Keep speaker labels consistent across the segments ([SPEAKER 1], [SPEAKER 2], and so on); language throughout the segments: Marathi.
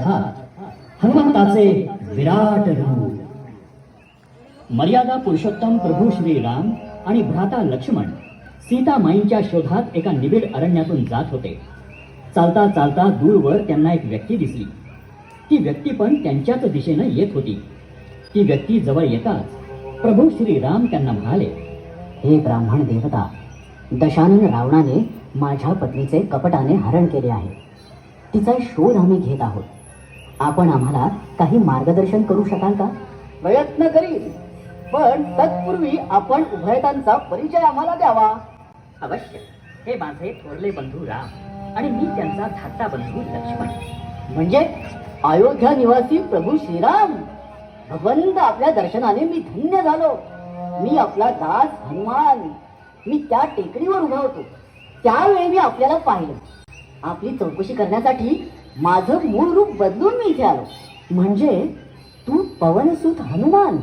[SPEAKER 1] अर्थात हनुमंताचे विराट रूप. मर्यादा पुरुषोत्तम प्रभू श्री राम आणि भ्राता लक्ष्मण सीतामाईंच्या शोधात एका निबिड अरण्यातून जात होते. चालता चालता दूरवर त्यांना एक व्यक्ती दिसली. ती व्यक्ती पण त्यांच्याच दिशेनं येत होती. ती व्यक्ती जवळ येताच प्रभू श्री राम त्यांना म्हणाले,
[SPEAKER 2] हे ब्राह्मण देवता, दशानन रावणाने माझ्या पत्नीचे कपटाने हरण केले आहे. तिचा शोध आम्ही घेत आहोत. आपण आम्हाला काही मार्गदर्शन करू शकाल का?
[SPEAKER 3] प्रयत्न करील, पण तत्पूर्वी आपण उभयतांचा परिचय आम्हाला द्यावा.
[SPEAKER 1] अवश्य. हे माझे थोरले बंधू राम आणि मी त्यांचा धाकटा बंधू लक्ष्मण.
[SPEAKER 3] म्हणजे अयोध्या निवासी प्रभू श्रीराम. भगवंत, आपल्या दर्शनाने मी धन्य झालो. मी आपला दास हनुमान. मी त्या टेकडीवर उभा होतो. त्यावेळी मी आपल्याला पाहिलं. आपली चौकशी करण्यासाठी माझं मूळ रूप बदलून मी इथे आलो.
[SPEAKER 2] म्हणजे तू पवनसूत हनुमान?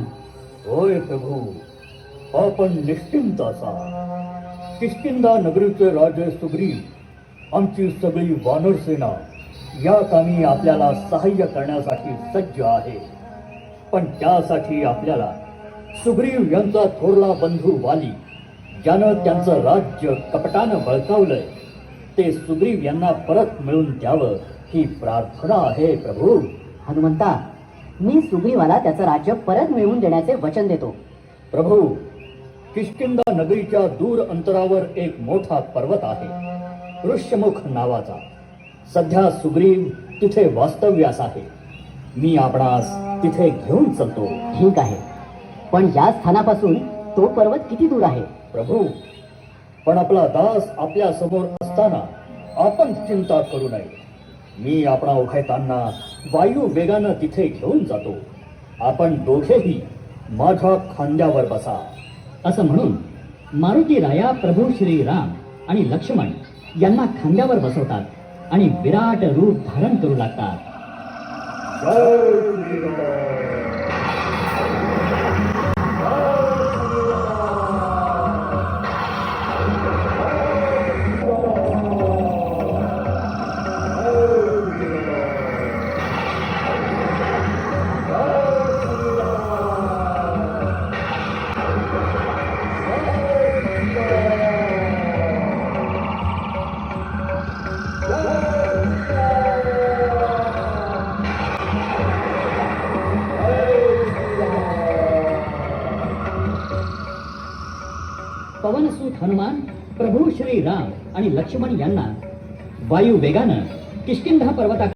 [SPEAKER 4] होय प्रभू, आपण निश्चिंत असा. किष्किंधा नगरीचे राजे सुग्रीव, आमची सगळी वानर सेना या कामी आपल्याला सहाय्य करण्यासाठी सज्ज आहे. पण त्यासाठी आपल्याला सुग्रीव यांचा थोरला बंधू वाली, ज्यानं त्यांचं राज्य कपटानं बळकावलंय, ते सुग्रीव यांना परत मिळवून द्यावं ही प्रार्थना आहे प्रभू.
[SPEAKER 2] हनुमंता, मी सुग्रीवाला त्याचं राज्य परत मिळवून देण्याचे वचन देतो.
[SPEAKER 4] प्रभू, किष्किंधा नगरीच्या दूर अंतरावर एक मोठा पर्वत आहे, ऋष्यमुख नावाचा. सध्या सुग्रीव तिथे वास्तव्यास आहे. मी आपणास तिथे घेऊन चलतो.
[SPEAKER 2] ठीक आहे, पण या स्थानापासून तो पर्वत किती दूर आहे?
[SPEAKER 4] प्रभू, पण आपला दास आपल्या समोर असताना आपण चिंता करू नये. मी आपणा उभयतांना वायू वेगानं तिथे घेऊन जातो. आपण दोघेही माझ्या खांद्यावर बसा.
[SPEAKER 1] असं म्हणून मारुती राया प्रभू श्री राम आणि लक्ष्मण यांना खांद्यावर बसवतात आणि विराट रूप धारण करू लागतात.
[SPEAKER 4] जय श्रीराम.
[SPEAKER 1] पवनसूत हनुमान प्रभू श्री राम आणि लक्ष्मण यांना वायू वेगानं किष्किंधा पर्वता